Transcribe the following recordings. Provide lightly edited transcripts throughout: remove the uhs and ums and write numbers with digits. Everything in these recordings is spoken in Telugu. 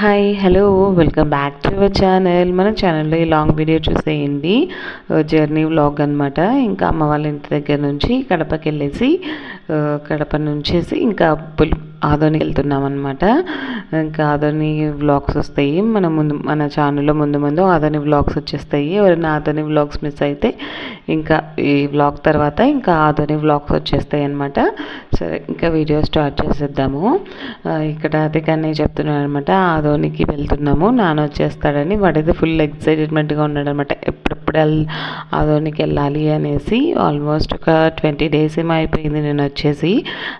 Hi hello welcome back to our channel. మన ఛానల్లో ఈ లాంగ్ వీడియో చూసేయండి. జర్నీ వ్లాగ్ అనమాట. ఇంకా అమ్మ వాళ్ళ ఇంటి దగ్గర నుంచి కడపకి వెళ్ళేసి కడప నుంచేసి ఇంకా ఆదోనికి వెళ్తున్నాం అనమాట. ఇంకా ఆదోని వ్లాగ్స్ వస్తాయి మన ఛానల్లో ముందు ఆదోని వ్లాగ్స్ వచ్చేస్తాయి. ఎవరైనా ఆదోని వ్లాగ్స్ మిస్ అయితే ఇంకా ఈ వ్లాగ్ తర్వాత ఇంకా ఆదోని వ్లాగ్స్ వచ్చేస్తాయి అనమాట. సరే ఇంకా వీడియో స్టార్ట్ చేసేద్దాము. ఇక్కడ అతికనే చెప్తున్నాను అనమాట, ఆదోనికి వెళ్తున్నాము, నాన్న వచ్చేస్తాడని. వాడైతే ఫుల్ ఎక్సైటెడ్మెంట్గా ఉన్నాడు అనమాట, ఎప్పుడెప్పుడు ఆదోనికి వెళ్ళాలి అనేసి. ఆల్మోస్ట్ ఒక 20 days ఏమో అయిపోయింది నేను వచ్చేసి.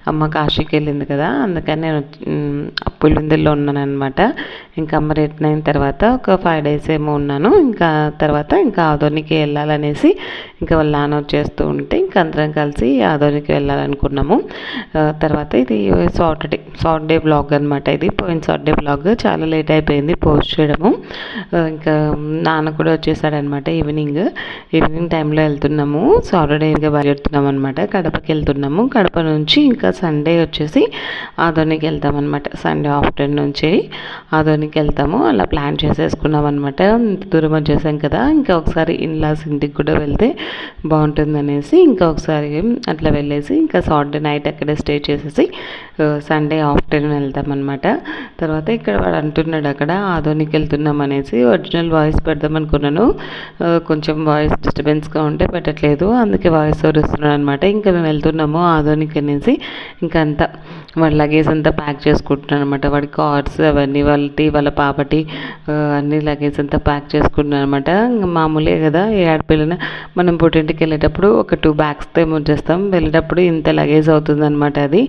అమ్మ కాశీకి వెళ్ళింది కదా, అందుకని నేను పులివెందుల్లో ఉన్నాను అనమాట. ఇంకా అమ్మ రిటర్న్ అయిన తర్వాత ఒక 5 days ఏమో ఉన్నాను. ఇంకా తర్వాత ఇంకా ఆదోనికి వెళ్ళాలనేసి ఇంకా వాళ్ళ నాన్న వచ్చేస్తూ ఉంటే ఇంకా అందరం కలిసి ఆదోనికి వెళ్ళాలనుకున్నాము. తర్వాత ఇది సాటర్డే బ్లాగ్ అనమాట. ఇది పోయిన సాటర్డే బ్లాగ్ చాలా లేట్ అయిపోయింది పోస్ట్ చేయడము. ఇంకా నాన్న కూడా వచ్చేసాడనమాట. ఈవినింగ్ టైంలో వెళ్తున్నాము. సాటర్డే ఇంకా బయలుదేరుతున్నాం అనమాట. కడపకి వెళ్తున్నాము. కడప నుంచి ఇంకా సండే వచ్చేసి ఆదోనికి వెళ్తామన్నమాట. సండే ఆఫ్టర్నూన్ నుంచి ఆదోనికి వెళ్తాము. అలా ప్లాన్ చేసేసుకున్నాం అనమాట. దూరం వచ్చేసాం కదా, ఇంకా ఒకసారి ఇన్లాస్ ఇంటికి కూడా వెళ్తే బాగుంటుందనేసి ఇంకా ఒకసారి అట్లా వెళ్ళేసి ఇంకా సాటర్డే నైట్ అక్కడే స్టే చేసేసి సండే ఆఫ్టర్నూన్ వెళ్తామన్నమాట. తర్వాత ఇక్కడ వాడు అంటున్నాడు అక్కడ ఆదోనికి వెళ్తున్నాం అనేసి. ఒరిజినల్ వాయిస్ పెడదాం అనుకున్నాను, కొంచెం వాయిస్ డిస్టర్బెన్స్గా ఉంటే పెట్టట్లేదు, అందుకే వాయిస్ ఓవర్ ఇస్తున్నాను అనమాట. ఇంకా మేము వెళ్తున్నాము ఆదోనికి అనేసి. ఇంకా అంతా వాడి లగేజ్ అంతా ప్యాక్ చేసుకుంటున్నాను అనమాట. వాడి కార్డ్స్ అవన్నీ వాళ్ళ పాపటి అన్ని లగేజ్ అంతా ప్యాక్ చేసుకుంటున్నాను అనమాట. ఇంకా మామూలే కదా, ఏ ఆడపిల్లన మనం పుట్టింటికి వెళ్ళేటప్పుడు ఒక 2 bagsతో ఏమో చేస్తాం, వెళ్ళేటప్పుడు ఇంత లగేజ్ అవుతుంది అనమాట. అది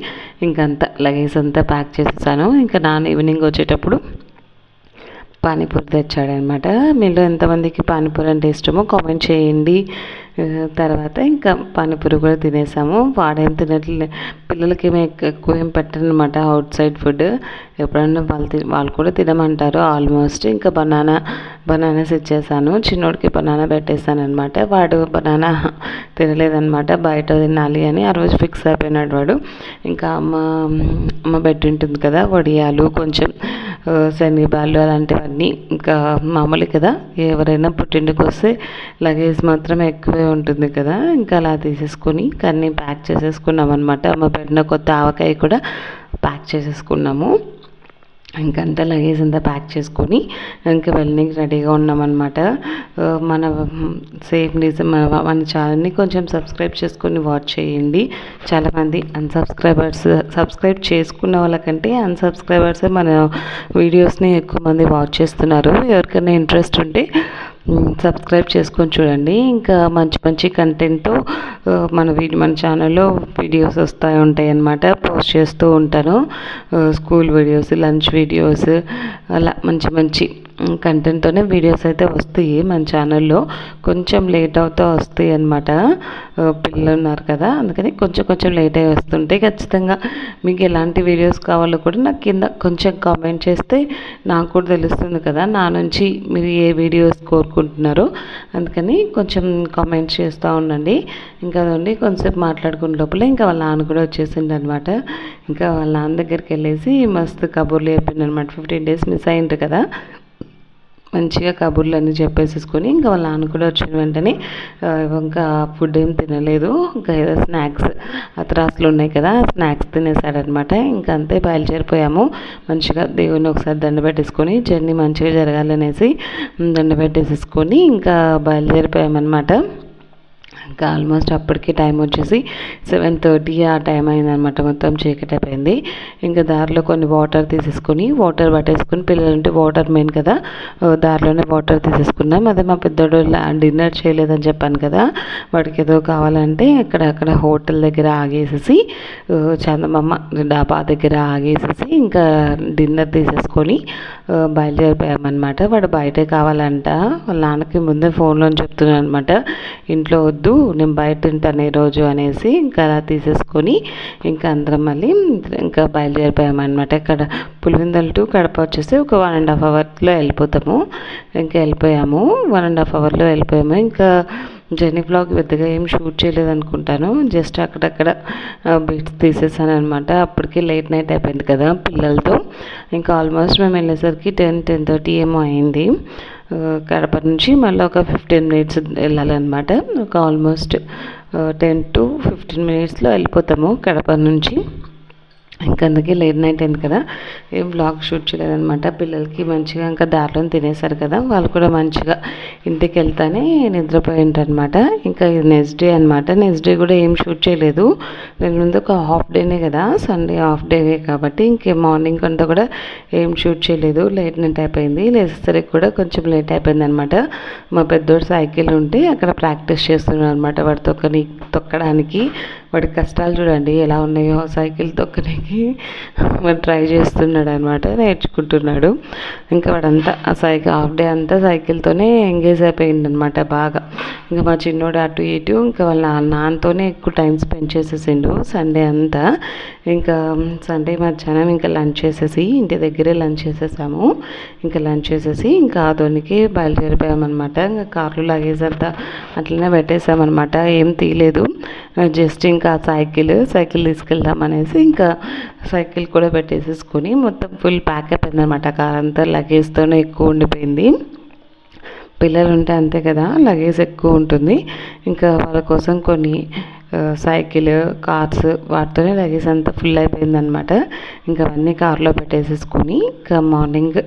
ఇంకంతా లగేజ్ అంతా ప్యాక్ చేసేసాను. ఇంకా నాన్న ఈవినింగ్ వచ్చేటప్పుడు పానీపూరి తెచ్చాడనమాట. మీలో ఎంతమందికి పానీపూరి అంటే ఇష్టమో కామెంట్ చేయండి. తర్వాత ఇంకా పానీపూరి కూడా తినేసాము. వాడేం తినట్లే, పిల్లలకి ఏమీ ఎక్కువ ఏం పెట్టనమాట అవుట్ సైడ్ ఫుడ్. ఎప్పుడన్నా వాళ్ళు కూడా తినమంటారు ఆల్మోస్ట్. ఇంకా బనానాస్ ఇచ్చేసాను. చిన్నోడికి బనానా పెట్టేసాను అనమాట. వాడు బనానా తినలేదనమాట, బయట తినాలి అని ఆ రోజు ఫిక్స్ అయిపోయినాడు వాడు. ఇంకా అమ్మ పెట్టింటుంది కదా వడియాలు, కొంచెం శనగబాళ్ళు అలాంటివన్నీ. ఇంకా మామూలు కదా, ఎవరైనా పుట్టింటికి వస్తే లగేజ్ మాత్రం ఎక్కువే ఉంటుంది కదా. ఇంకా అలా తీసేసుకొని అన్నీ ప్యాక్ చేసేసుకున్నాం అనమాట. అమ్మ పెట్టిన కొత్త ఆవకాయ కూడా ప్యాక్ చేసేసుకున్నాము. ఇంకంతా లగేజ్ అంతా ప్యాక్ చేసుకొని ఇంకా వెళ్ళడానికి రెడీగా ఉన్నామన్నమాట. మన సేఫ్ న్యూస్ మన ఛానల్ని కొంచెం సబ్స్క్రైబ్ చేసుకొని వాచ్ చేయండి. చాలామంది సబ్స్క్రైబ్ చేసుకున్న వాళ్ళకంటే అన్సబ్స్క్రైబర్సే మన వీడియోస్ని ఎక్కువ మంది వాచ్ చేస్తున్నారు. ఎవరికైనా ఇంట్రెస్ట్ ఉంటే సబ్స్క్రైబ్ చేసుకొని చూడండి. ఇంకా మంచి కంటెంట్తో మన ఛానల్లో వీడియోస్ ఉంటాయి అన్నమాట. పోస్ట్ చేస్తూ ఉంటాను. స్కూల్ వీడియోస్, లంచ్ వీడియోస్, అలా మంచి కంటెంట్తోనే వీడియోస్ అయితే వస్తాయి మన ఛానల్లో. కొంచెం లేట్ అవుతూ వస్తాయి అన్నమాట. పిల్లలు ఉన్నారు కదా, అందుకని కొంచెం లేట్ అయ్యి వస్తుంటాయి. ఖచ్చితంగా మీకు ఎలాంటి వీడియోస్ కావాలో కూడా నాకు కింద కొంచెం కామెంట్ చేస్తే నాకు కూడా తెలుస్తుంది కదా, నా నుంచి మీరు ఏ వీడియోస్ కోరుకుంటున్నారో. అందుకని కొంచెం కామెంట్స్ చేస్తూ ఉండండి. ఇంకా అదండి కొంచెంసేపు మాట్లాడుకునే లోపల ఇంకా వాళ్ళ నాన్న కూడా వచ్చేసిండు అనమాట. ఇంకా వాళ్ళ నాన్న దగ్గరికి వెళ్ళేసి మస్తు కబుర్లు చెప్పిండు అనమాట. 15 days మిస్ అయ్యిండ్రు కదా, మంచిగా కబుర్లు అన్నీ చెప్పేసేసుకొని ఇంకా వాళ్ళ నాన్న కూడా వచ్చిన వెంటనే ఇంకా ఫుడ్ ఏం తినలేదు. ఇంకా ఏదో స్నాక్స్ అత్రాసులు ఉన్నాయి కదా, స్నాక్స్ తినేసాడనమాట. ఇంకా అంతే బయలుదేరిపోయాము. మంచిగా దేవుని ఒకసారి దండ పెట్టేసుకొని జర్నీ మంచిగా జరగాలనేసి దండ పెట్టేసేసుకొని ఇంకా బయలుదేరిపోయామన్నమాట. ఇంకా ఆల్మోస్ట్ అప్పటికి టైం వచ్చేసి 7:30 ఆ టైం అయిందనమాట. మొత్తం చీకటి అయిపోయింది. ఇంకా దారిలో కొన్ని వాటర్ తీసేసుకొని వాటర్ పట్టేసుకొని, పిల్లలంటే వాటర్ మెయిన్ కదా, దారిలోనే వాటర్ తీసేసుకున్నాం. అదే మా పెద్దోడు డిన్నర్ చేయలేదని చెప్పాను కదా, వాడికి ఏదో కావాలంటే అక్కడ హోటల్ దగ్గర ఆగేసేసి, చందమామ డాబా దగ్గర ఆగేసేసి ఇంకా డిన్నర్ తీసేసుకొని బయలుదేరిపోయామన్నమాట. వాడు బయటే కావాలంట. వాళ్ళ నాన్నకి ముందే ఫోన్లో చెప్తున్నాను అనమాట, ఇంట్లో వద్దు నేను బయట తింటాను ఈరోజు అనేసి. ఇంకా అలా తీసేసుకొని ఇంకా అందరం మళ్ళీ ఇంకా బయలుదేరిపోయామన్నమాట. ఇక్కడ పులివెందుల టు కడప వచ్చేసి ఒక 1.5 hourలో వెళ్ళిపోతాము. ఇంకా వెళ్ళిపోయాము. 1.5 hourలో వెళ్ళిపోయాము. ఇంకా జర్నీ బ్లాగ్ పెద్దగా ఏం షూట్ చేయలేదు అనుకుంటాను, జస్ట్ అక్కడక్కడ బిట్స్ తీసేసాను అనమాట. అప్పటికి లేట్ నైట్ అయిపోయింది కదా పిల్లలతో. ఇంకా ఆల్మోస్ట్ మేము వెళ్ళేసరికి 10-10:30 ఏమో అయింది. కడప నుంచి మళ్ళీ ఒక 15 మినిట్స్ వెళ్ళాలన్నమాట. ఒక ఆల్మోస్ట్ 10-15 మినిట్స్లో వెళ్ళిపోతాము కడప నుంచి. ఇంకా అందుకే లేట్ నైట్ అయింది కదా, ఏం బ్లాగ్ షూట్ చేయలేదన్నమాట. పిల్లలకి మంచిగా ఇంకా దారిలో తినేసారు కదా, వాళ్ళు కూడా మంచిగా ఇంటికి వెళ్తానే నిద్రపోయి ఉంటారనమాట. ఇంకా ఇది నెక్స్ట్ డే అనమాట. నెక్స్ట్ డే కూడా ఏం షూట్ చేయలేదు, నేను ముందు ఒక హాఫ్ డేనే కదా, సండే హాఫ్ డే కాబట్టి ఇంకే మార్నింగ్ అంతా కూడా ఏం షూట్ చేయలేదు. లేట్ నైట్ అయిపోయింది, లేచేసరికి కూడా కొంచెం లేట్ అయిపోయింది అనమాట. మా పెద్దోడు సైకిల్ ఉంటే అక్కడ ప్రాక్టీస్ చేస్తున్నాడు అనమాట. వాడు తొక్కడానికి వాడి కష్టాలు చూడండి ఎలా ఉన్నాయో, సైకిల్ తొక్కడానికి వాడు ట్రై చేస్తున్నాడు అనమాట, నేర్చుకుంటున్నాడు. ఇంకా వాడంతా ఆ హాఫ్ డే అంతా సైకిల్తోనే ఎంగేజ్ అయిపోయింది అనమాట బాగా. ఇంకా మా చిన్నోడు అటు ఇటు ఇంకా వాళ్ళ నాన్నతోనే ఎక్కువ టైం స్పెండ్ చేసేసిండు సండే అంతా. ఇంకా సండే మధ్యాహ్నం ఇంకా లంచ్ చేసేసి ఇంటి దగ్గరే లంచ్ చేసేసాము. ఇంకా లంచ్ చేసేసి ఇంకా ఆదోనికి బయలుదేరిపోయామన్నమాట. ఇంకా కార్లు లగేజ్ అంతా అట్లనే పెట్టేసామన్నమాట, ఏం తీయలేదు. జస్ట్ ఇంకా సైకిల్ తీసుకెళ్దాం అనేసి ఇంకా సైకిల్ కూడా పెట్టేసేసుకొని మొత్తం ఫుల్ ప్యాక్ అయిపోయింది అనమాట. కార్ అంతా లగేజ్తోనే ఎక్కువ ఉండిపోయింది. పిల్లలు ఉంటే అంతే కదా, లగేజ్ ఎక్కువ ఉంటుంది. ఇంకా వాళ్ళ కోసం కొన్ని సైకిల్, కార్స్ వాటితోనే లగేజ్ అంతా ఫుల్ అయిపోయిందనమాట. ఇంకా అవన్నీ కార్లో పెట్టేసేసుకొని ఇంకా మార్నింగ్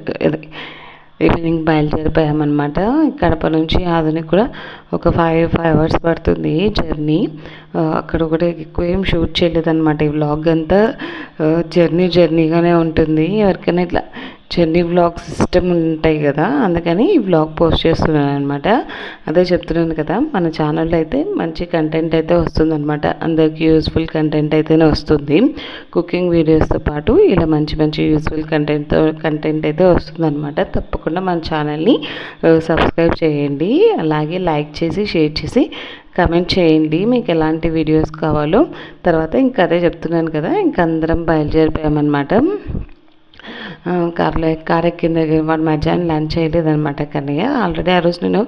ఈవినింగ్ బయలుదేరిపోయామన్నమాట. కడప నుంచి ఆదోనికి కూడా ఒక 5 అవర్స్ పడుతుంది జర్నీ. అక్కడ కూడా ఎక్కువ ఏం షూట్ చేయలేదన్నమాట. ఈ వ్లాగ్ అంతా జర్నీగానే ఉంటుంది. ఎవరికైనా ఇట్లా జర్నీ వ్లాగ్ సిస్టమ్ ఉంటాయి కదా, అందుకని ఈ వ్లాగ్ పోస్ట్ చేస్తున్నాను అనమాట. అదే చెప్తున్నాను కదా, మన ఛానల్లో అయితే మంచి కంటెంట్ అయితే వస్తుందన్నమాట. అందరికీ యూస్ఫుల్ కంటెంట్ అయితేనే వస్తుంది. కుకింగ్ వీడియోస్తో పాటు ఇలా మంచి యూస్ఫుల్ కంటెంట్ అయితే వస్తుందన్నమాట. తప్పకుండా మన ఛానల్ని సబ్స్క్రైబ్ చేయండి, అలాగే లైక్ చేసి షేర్ చేసి కమెంట్ చేయండి మీకు ఎలాంటి వీడియోస్ కావాలో. తర్వాత ఇంకా అదే చెప్తున్నాను కదా, ఇంకా అందరం బయలుదేరిపోయామన్నమాట. కార్ ఎక్కిన దగ్గర వాడు మధ్యాహ్నం లంచ్ చేయలేదన్నమాట. కానీ ఆల్రెడీ ఆ రోజు నేను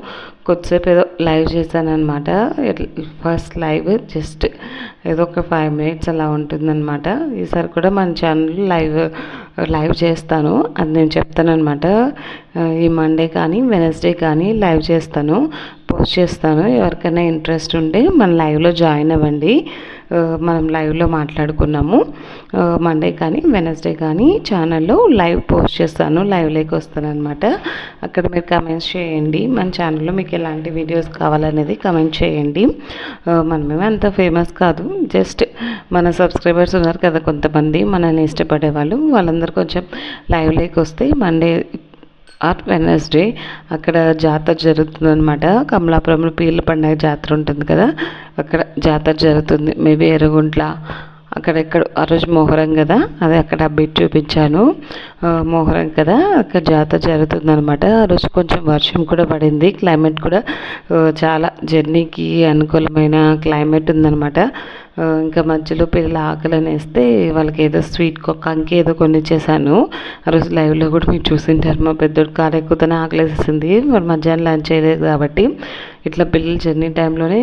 కొద్దిసేపు ఏదో లైవ్ చేశానమాట. ఫస్ట్ లైవ్ జస్ట్ ఏదో ఒక 5 మినిట్స్ అలా ఉంటుందన్నమాట. ఈసారి కూడా మన ఛానల్ లైవ్ చేస్తాను, అది నేను చెప్తానమాట. ఈ మండే కానీ వెనస్డే కానీ లైవ్ చేస్తాను, పోస్ట్ చేస్తాను. ఎవరికైనా ఇంట్రెస్ట్ ఉంటే మన లైవ్లో జాయిన్ అవ్వండి. మనం లైవ్లో మాట్లాడుకున్నాము. మండే కానీ వెనస్డే కానీ ఛానల్లో లైవ్ పోస్ట్ చేస్తాను, లైవ్లోకి వస్తాను అనమాట. అక్కడ మీరు కమెంట్స్ చేయండి, మన ఛానల్లో మీకు ఎలాంటి వీడియోస్ కావాలనేది కమెంట్ చేయండి. మనమేమో అంత ఫేమస్ కాదు, జస్ట్ మన సబ్స్క్రైబర్స్ ఉన్నారు కదా కొంతమంది మనల్ని ఇష్టపడే వాళ్ళు, వాళ్ళందరూ కొంచెం లైవ్లోకి వస్తే మండే ఆర్ వెనస్డే అక్కడ జాతర జరుగుతుందన్నమాట. కమలాపురంలో పీర్ల పండుగ జాతర ఉంటుంది కదా, అక్కడ జాతర జరుగుతుంది. మేబీ ఎర్రగుంట్ల అక్కడెక్కడ ఆ రోజు మొహరం కదా, అదే అక్కడ అప్డేట్ చూపించాను. మొహరం కదా, అక్కడ జాతర జరుగుతుందనమాట. ఆ రోజు కొంచెం వర్షం కూడా పడింది, క్లైమేట్ కూడా చాలా జర్నీకి అనుకూలమైన క్లైమేట్ ఉందనమాట. ఇంకా మధ్యలో పిల్లలు ఆకలిని వేస్తే వాళ్ళకి ఏదో స్వీట్ కంకి ఏదో కొనిచ్చేసాను. ఆ రోజు లైవ్లో కూడా మీరు చూసింటారు, మా పెద్దోడు కారు ఎక్కుతూనే ఆకలి వేసేసింది. మరి మధ్యాహ్నం లంచ్ చేయలేదు కాబట్టి ఇట్లా పిల్లలు జర్నీ టైంలోనే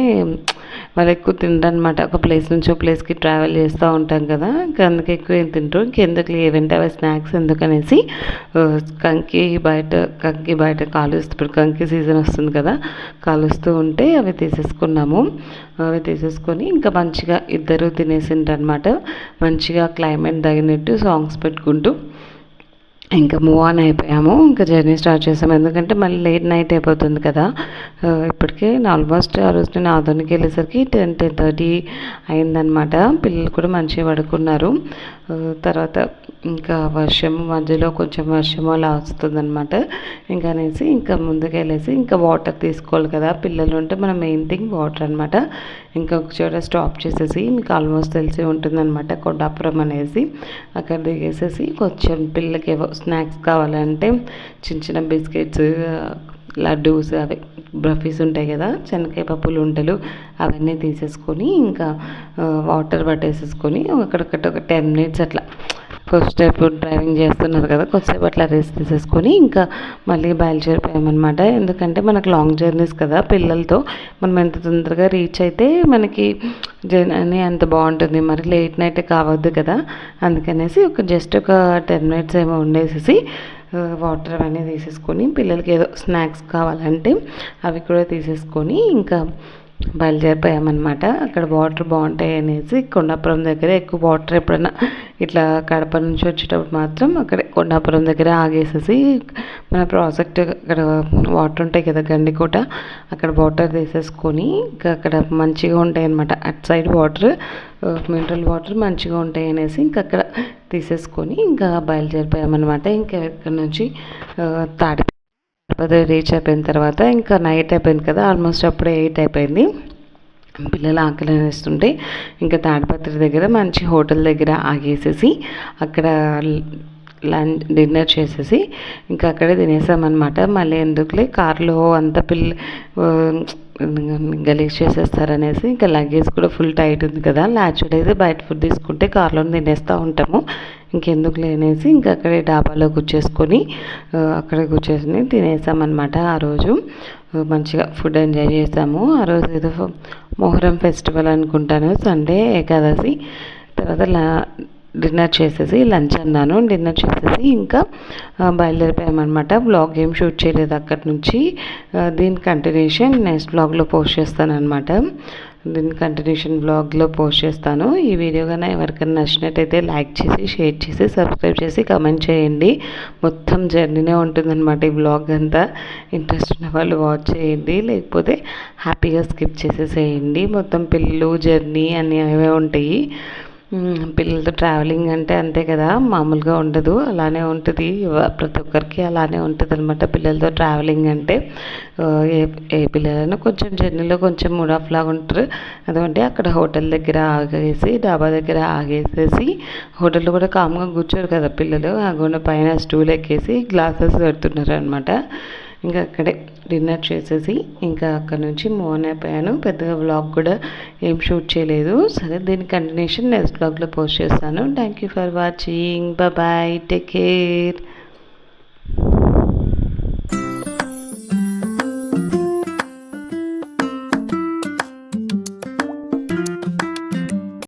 వాళ్ళు ఎక్కువ తినరనమాట. ఒక ప్లేస్ నుంచి ఒక ప్లేస్కి ట్రావెల్ చేస్తూ ఉంటాం కదా, ఇంకా అందుకే ఎక్కువ ఏం తింటారు. ఇంకెందుకు ఏవంటే అవి స్నాక్స్ ఎందుకనేసి కంకి బయట కాలుస్తూ, ఇప్పుడు కంకి సీజన్ వస్తుంది కదా, కాలుస్తూ ఉంటే అవి తీసేసుకున్నాము. అవి తీసేసుకొని ఇంకా మంచిగా ఇద్దరు తినేసింటారనమాట. మంచిగా క్లైమేట్ తగినట్టు సాంగ్స్ పెట్టుకుంటూ ఇంకా మూవ్ ఆన్ అయిపోయాము. ఇంకా జర్నీ స్టార్ట్ చేసాము, ఎందుకంటే మళ్ళీ లేట్ నైట్ అయిపోతుంది కదా. ఇప్పటికే ఆల్మోస్ట్ ఆ రోజు నేను ఆదోనికి వెళ్ళేసరికి 10-10:30 అయిందనమాట. పిల్లలు కూడా మంచిగా పడుకున్నారు. తర్వాత ఇంకా మధ్యలో కొంచెం వర్షం అలా వస్తుందన్నమాట. ఇంకా అనేసి ఇంకా ముందుకు వెళ్ళేసి ఇంకా వాటర్ తీసుకోవాలి కదా, పిల్లలు ఉంటే మన మెయిన్ థింగ్ వాటర్ అనమాట. ఇంకా ఒక చోట స్టాప్ చేసేసి మీకు ఆల్మోస్ట్ తెలిసి ఉంటుందన్నమాట, కొండాపురం అనేసి. అక్కడ దిగేసేసి కొంచెం పిల్లలకి ఏవో స్నాక్స్ కావాలంటే చిన్న బిస్కెట్స్, లడ్డూస్, అవి బ్రఫీస్ ఉంటాయి కదా, శనగకాయ పప్పులు ఉంటలు, అవన్నీ తీసేసుకొని ఇంకా వాటర్ పట్టేసేసుకొని అక్కడొకటి ఒక 10 మినిట్స్ అట్లా ఫస్ట్ స్టెప్ డ్రైవింగ్ చేస్తున్నారు కదా, కొద్దిసేపు అట్లా రెస్ట్ తీసేసుకొని ఇంకా మళ్ళీ బయలుదేరిపోయామన్నమాట. ఎందుకంటే మనకు లాంగ్ జర్నీస్ కదా, పిల్లలతో మనం ఎంత తొందరగా రీచ్ అయితే మనకి జర్నీ అంత బాగుంటుంది, మరి లేట్ నైట్ కావద్దు కదా. అందుకనేసి జస్ట్ ఒక 10 minutes ఏమో ఉండేసేసి వాటర్ అవన్నీ తీసేసుకొని, పిల్లలకి ఏదో స్నాక్స్ కావాలంటే అవి కూడా తీసేసుకొని ఇంకా బయలుదేరిపోయామన్నమాట. అక్కడ వాటర్ బాగుంటాయి అనేసి కొండాపురం దగ్గర ఎక్కువ వాటర్ ఎప్పుడైనా ఇట్లా కడప నుంచి వచ్చేటప్పుడు మాత్రం అక్కడ కొండాపురం దగ్గర ఆగేసేసి మన ప్రాజెక్ట్ అక్కడ వాటర్ ఉంటాయి కదా గండికోట, అక్కడ వాటర్ తీసేసుకొని ఇంకా అక్కడ మంచిగా ఉంటాయి అన్నమాట. అటు సైడ్ వాటర్ మినరల్ వాటర్ మంచిగా ఉంటాయి అనేసి ఇంకా అక్కడ తీసేసుకొని ఇంకా బయలుదేరిపోయామన్నమాట. ఇంకా ఇక్కడ నుంచి తిరుపతి రీచ్ అయిపోయిన తర్వాత ఇంకా నైట్ అయిపోయింది కదా, ఆల్మోస్ట్ అప్పుడే 8 అయిపోయింది. పిల్లలు ఆకలి వేస్తుంటే ఇంకా తాడిపత్రి దగ్గర మంచి హోటల్ దగ్గర ఆగేసేసి అక్కడ డిన్నర్ చేసేసి ఇంకా అక్కడే తినేసామన్నమాట. మళ్ళీ ఎందుకులే కార్లో అంత గలీజ్ చేసేస్తారనేసి ఇంకా లగేజ్ కూడా ఫుల్ టైట్ ఉంది కదా, యాక్చువల్ అయితే బయట ఫుడ్ తీసుకుంటే కార్లో తినేస్తూ ఉంటాము, ఇంకెందుకు లేనేసి ఇంకా అక్కడే డాబాలో కూర్చేసుకొని అక్కడే కూర్చేసుకొని తినేసామన్నమాట. ఆ రోజు మంచిగా ఫుడ్ ఎంజాయ్ చేసాము. ఆ రోజు ఏదో మొహరం ఫెస్టివల్ అనుకుంటాను, సండే ఏకాదశి. తర్వాత డిన్నర్ చేసేసి లంచ్ అన్నాను, డిన్నర్ చేసేసి ఇంకా బయలుదేరిపోయామన్నమాట. బ్లాగ్ ఏం షూట్ చేయలేదు అక్కడి నుంచి. దీని కంటిన్యూషన్ నెక్స్ట్ బ్లాగ్లో పోస్ట్ చేస్తాను అనమాట. దీని కంటిన్యూషన్ బ్లాగ్లో పోస్ట్ చేస్తాను. ఈ వీడియో కానీ ఎవరికైనా నచ్చినట్టయితే లైక్ చేసి, షేర్ చేసి, సబ్స్క్రైబ్ చేసి, కమెంట్ చేయండి. మొత్తం జర్నీనే ఉంటుందన్నమాట ఈ బ్లాగ్ అంతా. ఇంట్రెస్ట్ ఉన్న వాళ్ళు వాచ్ చేయండి, లేకపోతే హ్యాపీగా స్కిప్ చేసేసేయండి. మొత్తం పిల్లలు జర్నీ అన్నీ అవే ఉంటాయి. పిల్లలతో ట్రావెలింగ్ అంటే అంతే కదా, మామూలుగా ఉండదు, అలానే ఉంటుంది. ప్రతి ఒక్కరికి అలానే ఉంటుంది అనమాట పిల్లలతో ట్రావెలింగ్ అంటే. ఏ పిల్లలైనా కొంచెం జర్నీలో కొంచెం మూడ్ ఆఫ్ లాగా ఉంటారు. అదంటే అక్కడ హోటల్ దగ్గర ఆగేసి, డాబా దగ్గర ఆగేసేసి, హోటల్లో కూడా కామ్గా కూర్చోరు కదా పిల్లలు, ఆ పైన స్టూల్ ఎక్కేసి గ్లాసెస్ పెడుతున్నారు అనమాట. ఇంకా అక్కడే డిన్నర్ చేసేసి ఇంకా అక్కడ నుంచి మూవ్ ఆన్ అయిపోయాను. పెద్దగా వ్లాగ్ కూడా ఏం షూట్ చేయలేదు. సరే, దీని కంటిన్యూషన్ నెక్స్ట్ వ్లాగ్లో పోస్ట్ చేస్తాను. Thank you for watching. Bye, take care.